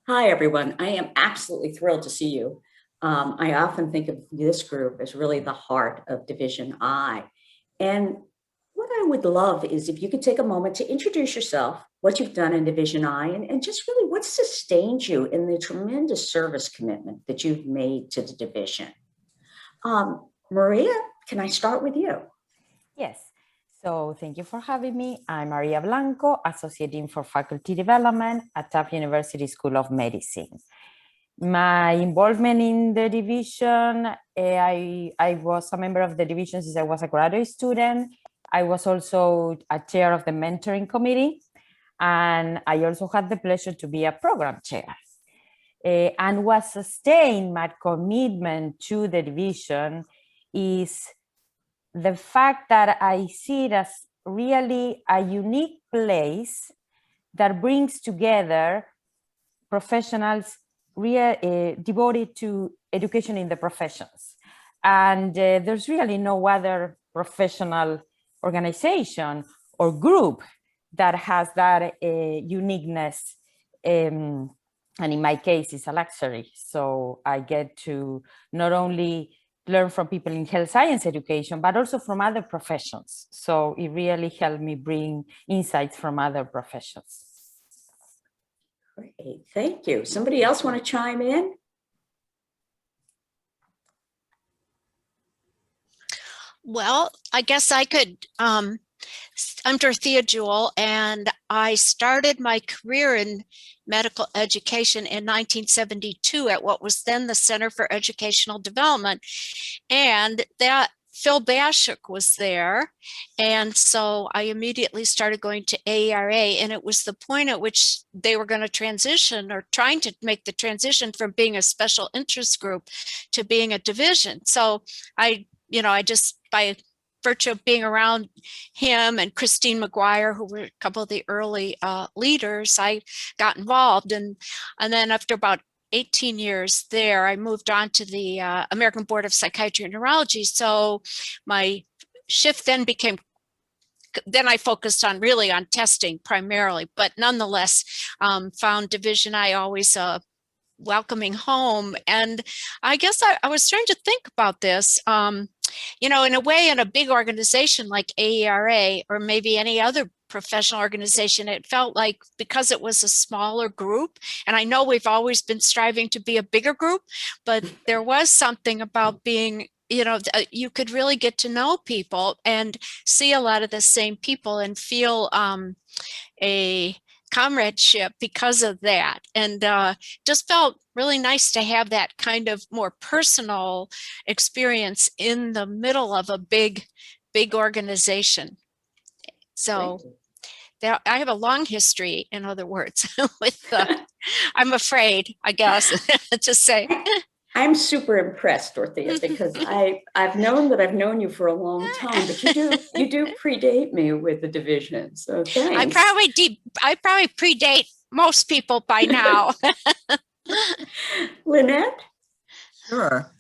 Hi, everyone. I am absolutely thrilled to see you. I often think of this group as really the heart of Division I. And what I would love is if you could take a moment to introduce yourself, what you've done in Division I, and just really what sustained you in the tremendous service commitment that you've made to the division. Maria, can I start with you? Yes. So thank you for having me. I'm Maria Blanco, Associate Dean for Faculty Development at Tufts University School of Medicine. My involvement in the division, I was a member of the division since I was a graduate student. I was also a chair of the mentoring committee, and I also had the pleasure to be a program chair. And what sustained my commitment to the division is the fact that I see it as really a unique place that brings together professionals devoted to education in the professions. And there's really no other professional organization or group that has that uniqueness. And in my case, it's a luxury. So I get to not only learn from people in health science education, but also from other professions. So it really helped me bring insights from other professions. Great, thank you. Somebody else want to chime in? Well, I guess I could. I'm Dorthea Juul, and I started my career in medical education in 1972 at what was then the Center for Educational Development. And that Phil Bashuk was there. And so I immediately started going to AERA, and it was the point at which they were going to transition or trying to make the transition from being a special interest group to being a division. So I just by virtue of being around him and Christine McGuire, who were a couple of the early leaders, I got involved. And then after about 18 years there, I moved on to the American Board of Psychiatry and Neurology. So my shift then I focused on really on testing primarily, but nonetheless found Division I always welcoming home. And I guess I was starting to think about this. In a way, in a big organization like AERA or maybe any other professional organization, it felt like because it was a smaller group, and I know we've always been striving to be a bigger group, but there was something about being, you could really get to know people and see a lot of the same people and feel a comradeship because of that. And just felt really nice to have that kind of more personal experience in the middle of a big organization. So I have a long history, in other words, with I'm afraid, I guess, to say. I'm super impressed, Dorthea, because I've known you for a long time, but you do predate me with the division. So thanks. I probably predate most people by now. Linette? Sure.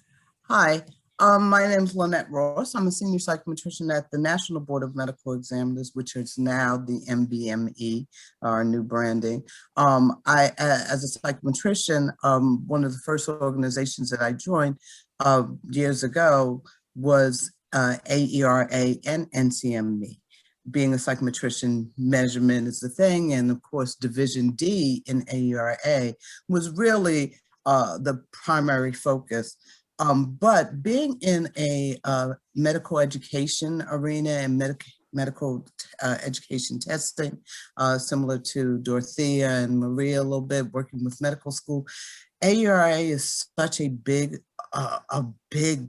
Hi, my name is Linette Ross. I'm a senior psychometrician at the National Board of Medical Examiners, which is now the MBME, our new branding. As a psychometrician, one of the first organizations that I joined years ago was AERA and NCME. Being a psychometrician, measurement is the thing, and of course, Division D in AERA was really the primary focus. But being in a medical education arena and medical education testing, similar to Dorthea and Maria a little bit, working with medical school, AERA is such a big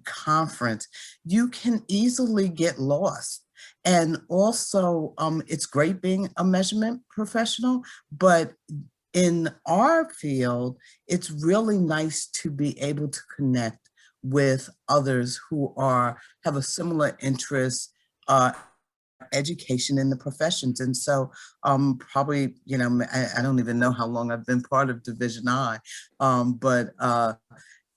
conference. You can easily get lost. And also, it's great being a measurement professional, but in our field, it's really nice to be able to connect with others who have a similar interest, education in the professions. And so probably, I don't even know how long I've been part of Division I, but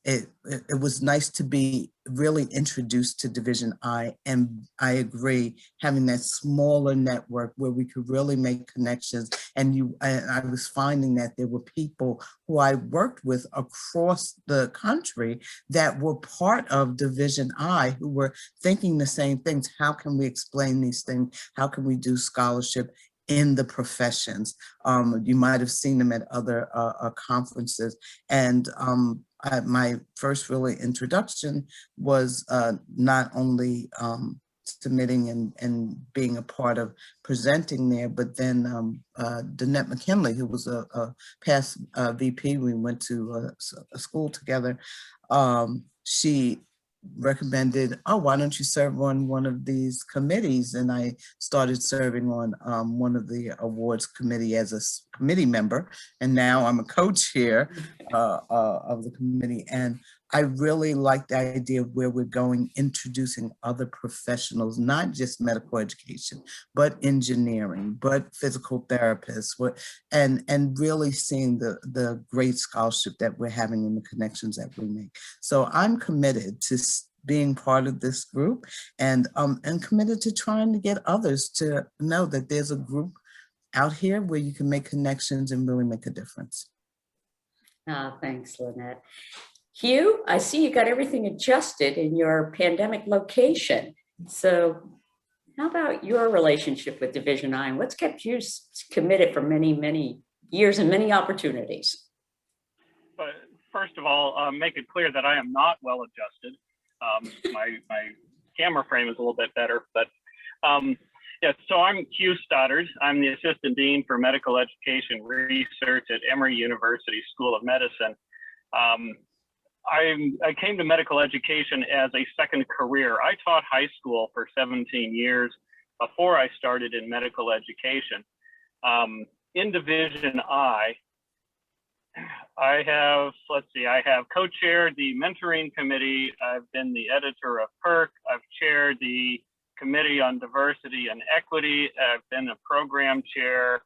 it was nice to be really introduced to Division I, and I agree, having that smaller network where we could really make connections. And I was finding that there were people who I worked with across the country that were part of Division I who were thinking the same things. How can we explain these things? How can we do scholarship in the professions? You might have seen them at other conferences. And my first really introduction was not only submitting and being a part of presenting there, but then Linette McKinley, who was a past VP, we went to a school together. She recommended, oh, why don't you serve on one of these committees? And I started serving on one of the awards committee as a committee member. And now I'm a co-chair of the committee. And I really like the idea of where we're going, introducing other professionals, not just medical education, but engineering, but physical therapists, and really seeing the great scholarship that we're having and the connections that we make. So I'm committed to being part of this group, and committed to trying to get others to know that there's a group out here where you can make connections and really make a difference. Thanks, Linette. Hugh, I see you got everything adjusted in your pandemic location. So how about your relationship with Division I? What's kept you committed for many, many years and many opportunities? But first of all, make it clear that I am not well adjusted. My camera frame is a little bit better, but yeah, so I'm Hugh Stoddard. I'm the Assistant Dean for Medical Education Research at Emory University School of Medicine. I came to medical education as a second career. I taught high school for 17 years before I started in medical education. In Division I have, I have co-chaired the mentoring committee. I've been the editor of PERC. I've chaired the committee on diversity and equity. I've been a program chair.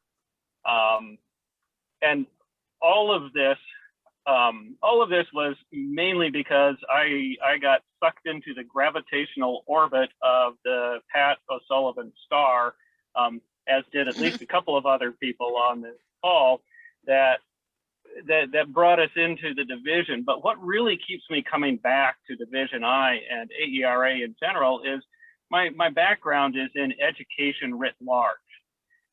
And all of this was mainly because I got sucked into the gravitational orbit of the Pat O'Sullivan star, as did at least a couple of other people on this call that brought us into the division. But what really keeps me coming back to Division I and AERA in general is my background is in education writ large.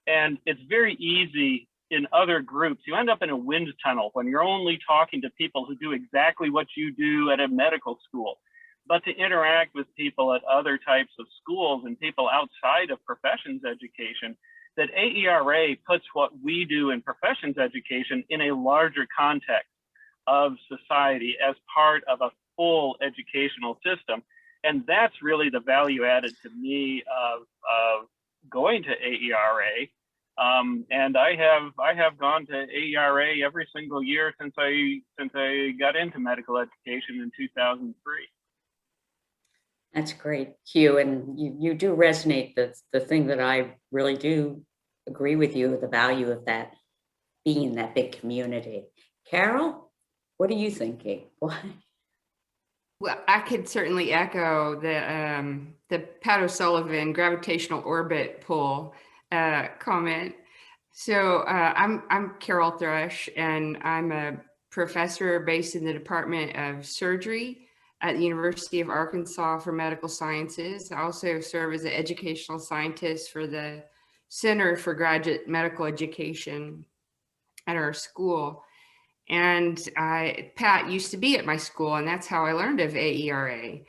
And it's very easy in other groups. You end up in a wind tunnel when you're only talking to people who do exactly what you do at a medical school. But to interact with people at other types of schools and people outside of professions education, that AERA puts what we do in professions education in a larger context of society as part of a full educational system. And that's really the value added to me of going to AERA. And I have gone to AERA every single year since I got into medical education in 2003. That's great, Hugh. And you do resonate. The thing that I really do agree with you with the value of that being in that big community. Carol, what are you thinking? Well, I could certainly echo the Pat O'Sullivan gravitational orbit pull comment. So I'm Carol Thrush, and I'm a professor based in the Department of Surgery at the University of Arkansas for Medical Sciences. I also serve as an educational scientist for the Center for Graduate Medical Education at our school. And Pat used to be at my school, and that's how I learned of AERA.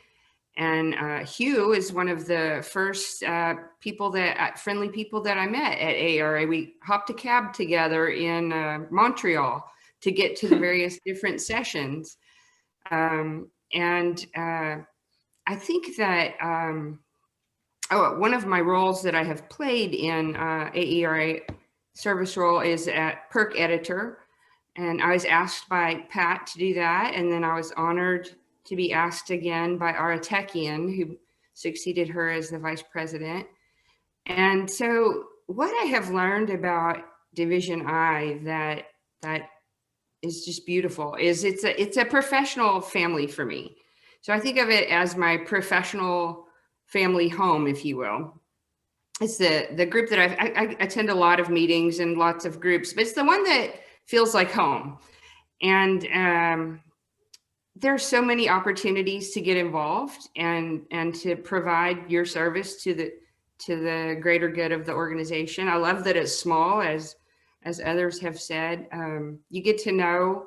And Hugh is one of the first friendly people that I met at AERA. We hopped a cab together in Montreal to get to the various different sessions. And I think that one of my roles that I have played in AERA service role is at PERC editor. And I was asked by Pat to do that. And then I was honored to be asked again by Ara Tekian, who succeeded her as the vice president. And so what I have learned about Division I that is just beautiful is it's a professional family for me. So I think of it as my professional family home, if you will. It's the group that I attend a lot of meetings and lots of groups, but it's the one that feels like home. And there's so many opportunities to get involved and to provide your service to the greater good of the organization. I love that it's small, as others have said. You get to know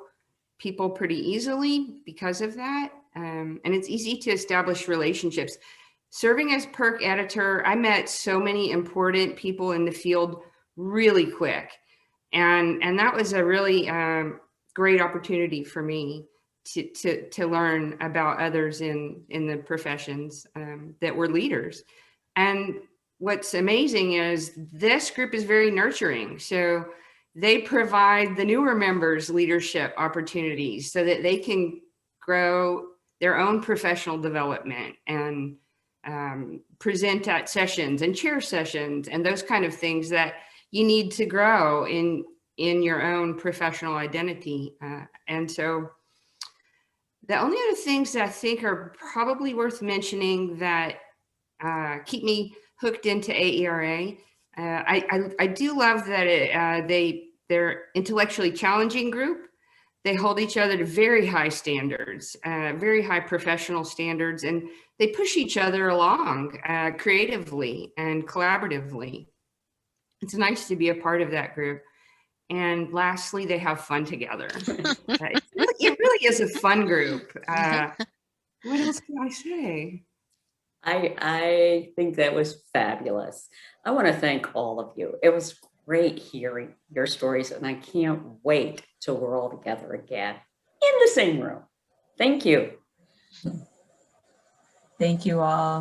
people pretty easily because of that. And it's easy to establish relationships. Serving as PERC editor, I met so many important people in the field really quick. And that was a really great opportunity for me to learn about others in the professions that were leaders. And what's amazing is this group is very nurturing. So they provide the newer members leadership opportunities so that they can grow their own professional development and present at sessions and chair sessions and those kind of things that you need to grow in your own professional identity. And so the only other things that I think are probably worth mentioning that keep me hooked into AERA, I do love that they're intellectually challenging group. They hold each other to very high standards, very high professional standards, and they push each other along creatively and collaboratively. It's nice to be a part of that group. And lastly, they have fun together. It really is a fun group. What else can I say? I think that was fabulous. I want to thank all of you. It was great hearing your stories, and I can't wait till we're all together again in the same room. Thank you. Thank you all.